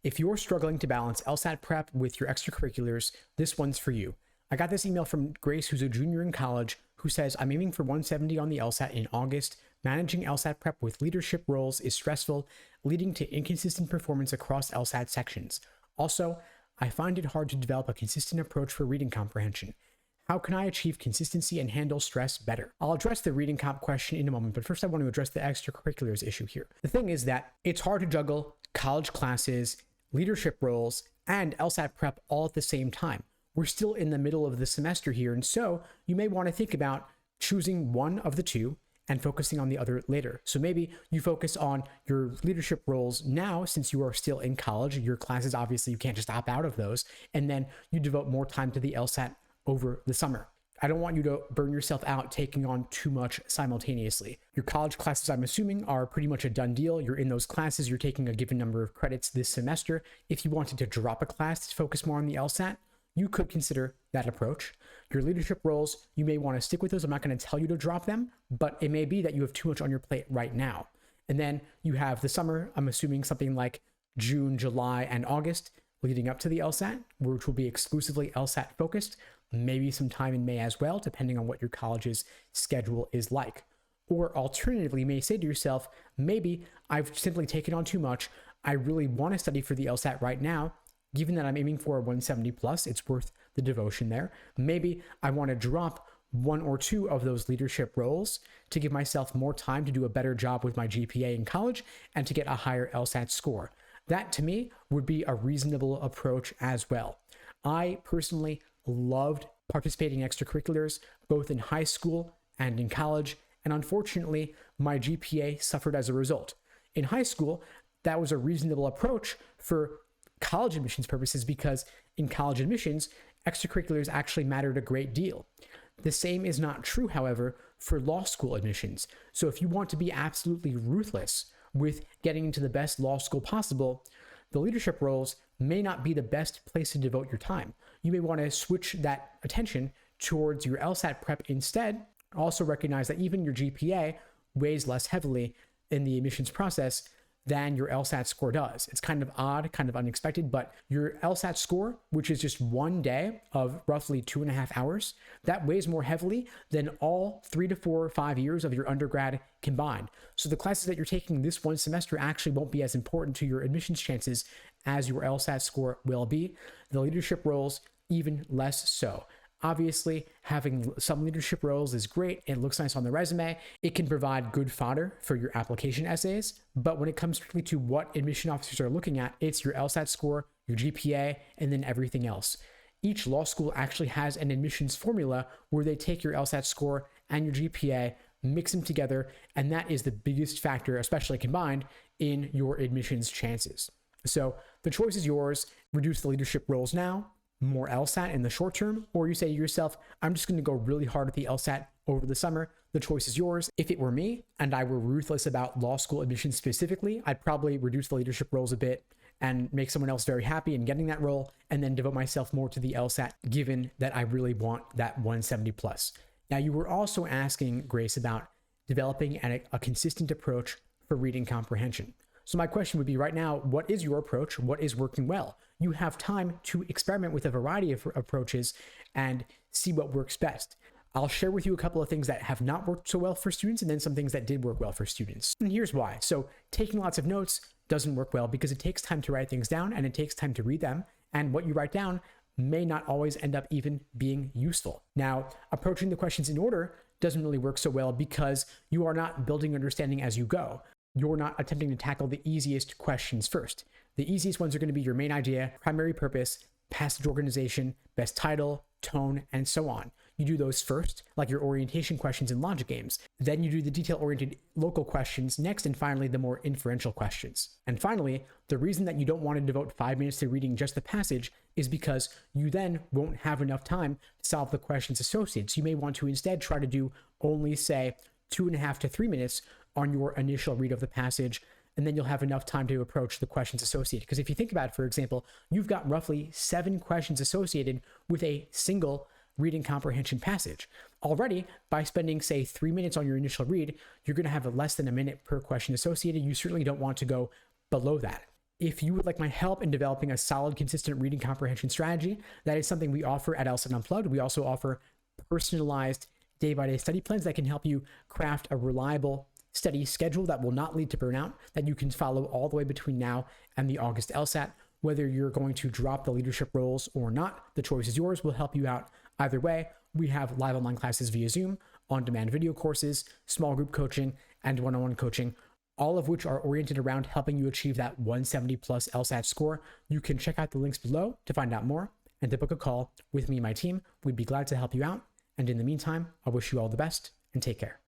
If you're struggling to balance LSAT prep with your extracurriculars, this one's for you. I got this email from Grace, who's a junior in college, who says, I'm aiming for 170 on the LSAT in August. Managing LSAT prep with leadership roles is stressful, leading to inconsistent performance across LSAT sections. Also, I find it hard to develop a consistent approach for reading comprehension. How can I achieve consistency and handle stress better? I'll address the reading comp question in a moment, but first I want to address the extracurriculars issue here. The thing is that it's hard to juggle college classes, leadership roles, and LSAT prep all at the same time. We're still in the middle of the semester here, and so you may want to think about choosing one of the two and focusing on the other later. So maybe you focus on your leadership roles now, since you are still in college. Your classes, obviously, you can't just opt out of those, and then you devote more time to the LSAT over the summer. I don't want you to burn yourself out taking on too much simultaneously. Your college classes, I'm assuming, are pretty much a done deal. You're in those classes, you're taking a given number of credits this semester. If you wanted to drop a class to focus more on the LSAT, you could consider that approach. Your leadership roles, you may want to stick with those. I'm not going to tell you to drop them, but it may be that you have too much on your plate right now. And then you have the summer, I'm assuming something like June, July, and August leading up to the LSAT, which will be exclusively LSAT focused. Maybe some time in May as well, depending on what your college's schedule is like. Or alternatively, you may say to yourself, maybe I've simply taken on too much. I really want to study for the LSAT right now. Given that I'm aiming for a 170 plus, it's worth the devotion there. Maybe I want to drop one or two of those leadership roles to give myself more time to do a better job with my GPA in college and to get a higher LSAT score. That to me would be a reasonable approach as well. I personally loved participating in extracurriculars, both in high school and in college, and unfortunately, my GPA suffered as a result. In high school, that was a reasonable approach for college admissions purposes because in college admissions, extracurriculars actually mattered a great deal. The same is not true, however, for law school admissions. So if you want to be absolutely ruthless with getting into the best law school possible, the leadership roles may not be the best place to devote your time. You may want to switch that attention towards your LSAT prep instead. Also recognize that even your GPA weighs less heavily in the admissions process than your LSAT score does. It's kind of odd, kind of unexpected, but your LSAT score, which is just one day of roughly 2.5 hours, that weighs more heavily than all 3 to 4 or 5 years of your undergrad combined. So the classes that you're taking this one semester actually won't be as important to your admissions chances as your LSAT score will be. The leadership roles, even less so. Obviously, having some leadership roles is great. It looks nice on the resume. It can provide good fodder for your application essays. But when it comes strictly to what admission officers are looking at, it's your LSAT score, your GPA, and then everything else. Each law school actually has an admissions formula where they take your LSAT score and your GPA, mix them together, and that is the biggest factor, especially combined, in your admissions chances. So the choice is yours. Reduce the leadership roles now, more LSAT in the short term, or you say to yourself, I'm just going to go really hard at the LSAT over the summer. The choice is yours. If it were me and I were ruthless about law school admissions specifically, I'd probably reduce the leadership roles a bit and make someone else very happy in getting that role, and then devote myself more to the LSAT, given that I really want that 170 plus. Now, you were also asking, Grace, about developing a consistent approach for reading comprehension. So my question would be right now, what is your approach? What is working well? You have time to experiment with a variety of approaches and see what works best. I'll share with you a couple of things that have not worked so well for students and then some things that did work well for students. And here's why. So taking lots of notes doesn't work well because it takes time to write things down and it takes time to read them. And what you write down may not always end up even being useful. Now, approaching the questions in order doesn't really work so well because you are not building understanding as you go. You're not attempting to tackle the easiest questions first. The easiest ones are going to be your main idea, primary purpose, passage organization, best title, tone, and so on. You do those first, like your orientation questions in logic games. Then you do the detail-oriented local questions next, and finally, the more inferential questions. And finally, the reason that you don't want to devote 5 minutes to reading just the passage is because you then won't have enough time to solve the questions associated. So you may want to instead try to do only, say, 2.5 to 3 minutes on your initial read of the passage, and then you'll have enough time to approach the questions associated. Because if you think about it, for example, you've got roughly 7 questions associated with a single reading comprehension passage. Already, by spending, say, 3 minutes on your initial read, you're going to have less than a minute per question associated. You certainly don't want to go below that. If you would like my help in developing a solid, consistent reading comprehension strategy, that is something we offer at LSAT Unplugged. We also offer personalized day-by-day study plans that can help you craft a reliable study schedule that will not lead to burnout, that you can follow all the way between now and the August LSAT. Whether you're going to drop the leadership roles or not, the choice is yours. We'll help you out either way. We have live online classes via Zoom, on-demand video courses, small group coaching, and one-on-one coaching, all of which are oriented around helping you achieve that 170 plus LSAT score. You can check out the links below to find out more and to book a call with me and my team. We'd be glad to help you out. And in the meantime, I wish you all the best and take care.